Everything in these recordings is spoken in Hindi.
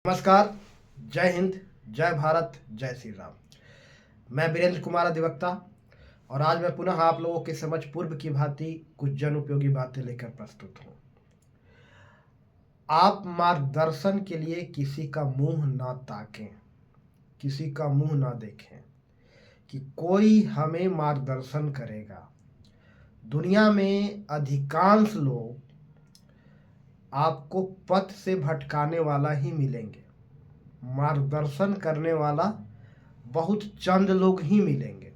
नमस्कार। जय हिंद, जय भारत, जय श्री राम। मैं वीरेंद्र कुमार अधिवक्ता और आज मैं पुनः आप लोगों के समझ पूर्व की भांति कुछ जन उपयोगी बातें लेकर प्रस्तुत हूँ। आप मार्गदर्शन के लिए किसी का मुंह ना ताकें, किसी का मुंह ना देखें कि कोई हमें मार्गदर्शन करेगा। दुनिया में अधिकांश लोग आपको पथ से भटकाने वाला ही मिलेंगे। मार्गदर्शन करने वाला बहुत चंद लोग ही मिलेंगे।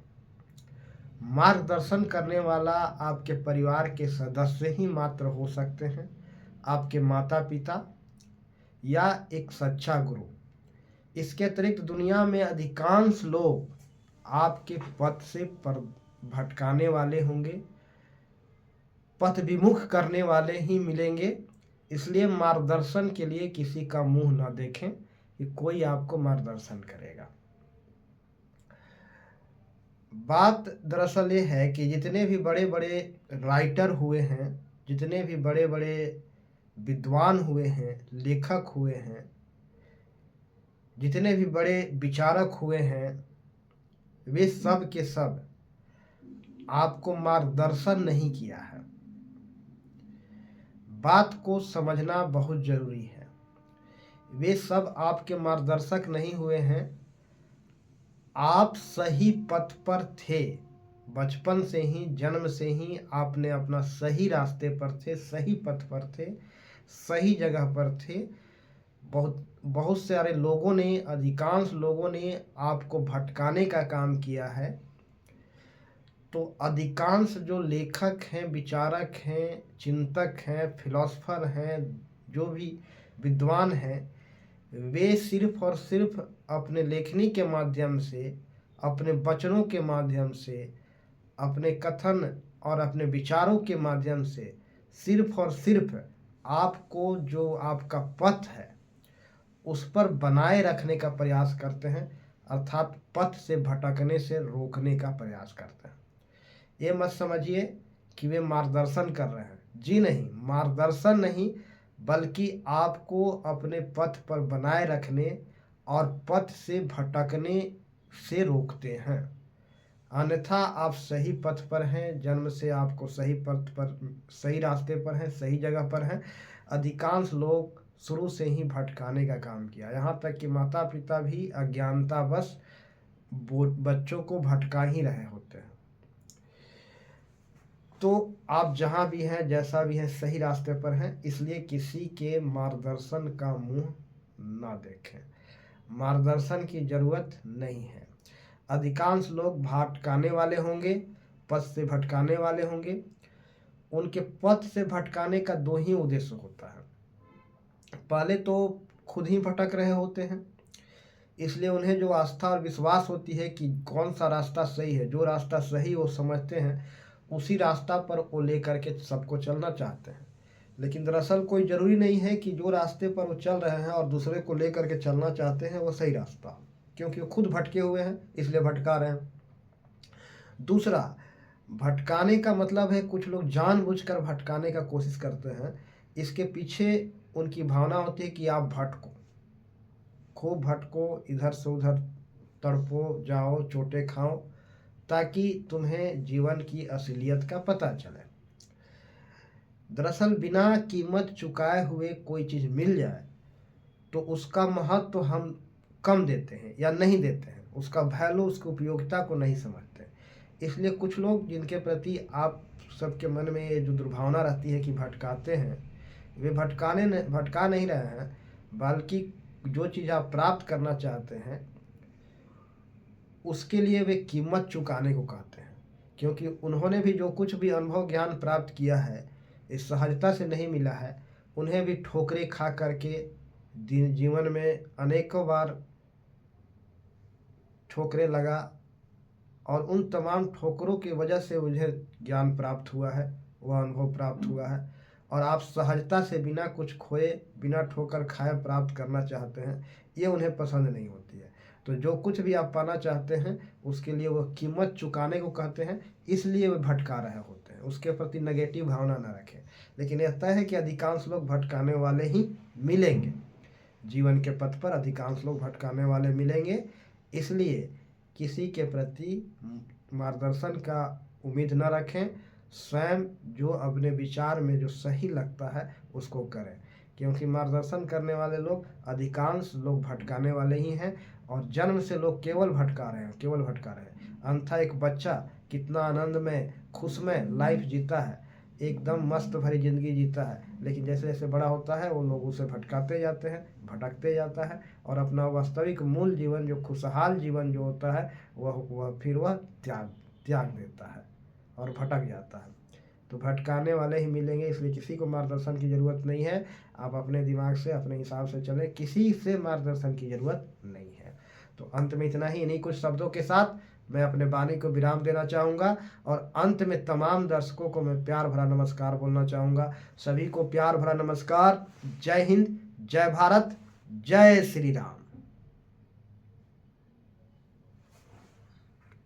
मार्गदर्शन करने वाला आपके परिवार के सदस्य ही मात्र हो सकते हैं, आपके माता पिता या एक सच्चा गुरु। इसके अतिरिक्त दुनिया में अधिकांश लोग आपके पथ से भटकाने वाले होंगे, पथ विमुख करने वाले ही मिलेंगे। इसलिए मार्गदर्शन के लिए किसी का मुंह न देखें कि कोई आपको मार्गदर्शन करेगा। बात दरअसल ये है कि जितने भी बड़े बड़े राइटर हुए हैं, जितने भी बड़े बड़े विद्वान हुए हैं, लेखक हुए हैं, जितने भी बड़े विचारक हुए हैं, वे सब के सब आपको मार्गदर्शन नहीं किया है। बात को समझना बहुत जरूरी है। वे सब आपके मार्गदर्शक नहीं हुए हैं। आप सही पथ पर थे, बचपन से ही, जन्म से ही आपने अपना सही रास्ते पर थे, सही पथ पर थे, सही जगह पर थे। बहुत बहुत सारे लोगों ने, अधिकांश लोगों ने आपको भटकाने का काम किया है। तो अधिकांश जो लेखक हैं, विचारक हैं, चिंतक हैं, फिलोसफर हैं, जो भी विद्वान हैं, वे सिर्फ और सिर्फ अपने लेखनी के माध्यम से, अपने वचनों के माध्यम से, अपने कथन और अपने विचारों के माध्यम से सिर्फ और सिर्फ आपको जो आपका पथ है उस पर बनाए रखने का प्रयास करते हैं, अर्थात पथ से भटकने से रोकने का प्रयास करते हैं। ये मत समझिए कि वे मार्गदर्शन कर रहे हैं। जी नहीं, मार्गदर्शन नहीं, बल्कि आपको अपने पथ पर बनाए रखने और पथ से भटकने से रोकते हैं। अन्यथा आप सही पथ पर हैं, जन्म से आपको सही पथ पर, सही रास्ते पर हैं, सही जगह पर हैं। अधिकांश लोग शुरू से ही भटकाने का काम किया, यहाँ तक कि माता पिता भी अज्ञानतावश बच्चों को भटका ही रहे होते हैं। तो आप जहाँ भी हैं, जैसा भी हैं, सही रास्ते पर हैं। इसलिए किसी के मार्गदर्शन का मुंह ना देखें। मार्गदर्शन की जरूरत नहीं है। अधिकांश लोग भटकाने वाले होंगे, पथ से भटकाने वाले होंगे। उनके पथ से भटकाने का दो ही उद्देश्य होता है। पहले तो खुद ही भटक रहे होते हैं, इसलिए उन्हें जो आस्था और विश्वास होती है कि कौन सा रास्ता सही है, जो रास्ता सही वो समझते हैं, उसी रास्ता पर वो लेकर के सबको चलना चाहते हैं। लेकिन दरअसल कोई ज़रूरी नहीं है कि जो रास्ते पर वो चल रहे हैं और दूसरे को लेकर के चलना चाहते हैं वो सही रास्ता हो, क्योंकि वो खुद भटके हुए हैं, इसलिए भटका रहे हैं। दूसरा, भटकाने का मतलब है कुछ लोग जानबूझकर भटकाने का कोशिश करते हैं। इसके पीछे उनकी भावना होती है कि आप भटको, खूब भटको, इधर से उधर तड़पो, जाओ, चोटें खाओ, ताकि तुम्हें जीवन की असलियत का पता चले। दरअसल बिना कीमत चुकाए हुए कोई चीज़ मिल जाए तो उसका महत्व तो हम कम देते हैं या नहीं देते हैं, उसका वैल्यू, उसकी उपयोगिता को नहीं समझते। इसलिए कुछ लोग जिनके प्रति आप सबके मन में ये जो दुर्भावना रहती है कि भटकाते हैं, वे भटका नहीं रहे हैं, बल्कि जो चीज़ आप प्राप्त करना चाहते हैं उसके लिए वे कीमत चुकाने को कहते हैं। क्योंकि उन्होंने भी जो कुछ भी अनुभव ज्ञान प्राप्त किया है, इस सहजता से नहीं मिला है। उन्हें भी ठोकरें खा करके जीवन में अनेकों बार ठोकरें लगा, और उन तमाम ठोकरों की वजह से मुझे ज्ञान प्राप्त हुआ है, वह अनुभव प्राप्त हुआ है। और आप सहजता से बिना कुछ खोए, बिना ठोकर खाए प्राप्त करना चाहते हैं, ये उन्हें पसंद नहीं होती है। तो जो कुछ भी आप पाना चाहते हैं उसके लिए वह कीमत चुकाने को कहते हैं, इसलिए वे भटका रहे होते हैं। उसके प्रति नेगेटिव भावना न रखें। लेकिन यह तय है कि अधिकांश लोग भटकाने वाले ही मिलेंगे। जीवन के पथ पर अधिकांश लोग भटकाने वाले मिलेंगे। इसलिए किसी के प्रति मार्गदर्शन का उम्मीद न रखें, स्वयं जो अपने विचार में जो सही लगता है उसको करें, क्योंकि मार्गदर्शन करने वाले लोग अधिकांश लोग भटकाने वाले ही हैं और जन्म से लोग केवल भटका रहे हैं, केवल भटका रहे हैं। अन्यथा एक बच्चा कितना आनंद में, खुश में लाइफ जीता है, एकदम मस्त भरी ज़िंदगी जीता है, लेकिन जैसे जैसे बड़ा होता है वो लोग उसे भटकाते जाते हैं, भटकते जाता है और अपना वास्तविक मूल जीवन, जो खुशहाल जीवन जो होता है, वह फिर वह त्याग देता है और भटक जाता है। तो भटकाने वाले ही मिलेंगे, इसलिए किसी को मार्गदर्शन की ज़रूरत नहीं है। आप अपने दिमाग से, अपने हिसाब से चलें, किसी से मार्गदर्शन की ज़रूरत नहीं है। तो अंत में इतना ही, इन्हीं कुछ शब्दों के साथ मैं अपने वाणी को विराम देना चाहूँगा और अंत में तमाम दर्शकों को मैं प्यार भरा नमस्कार बोलना चाहूँगा। सभी को प्यार भरा नमस्कार। जय हिंद, जय भारत, जय श्री राम।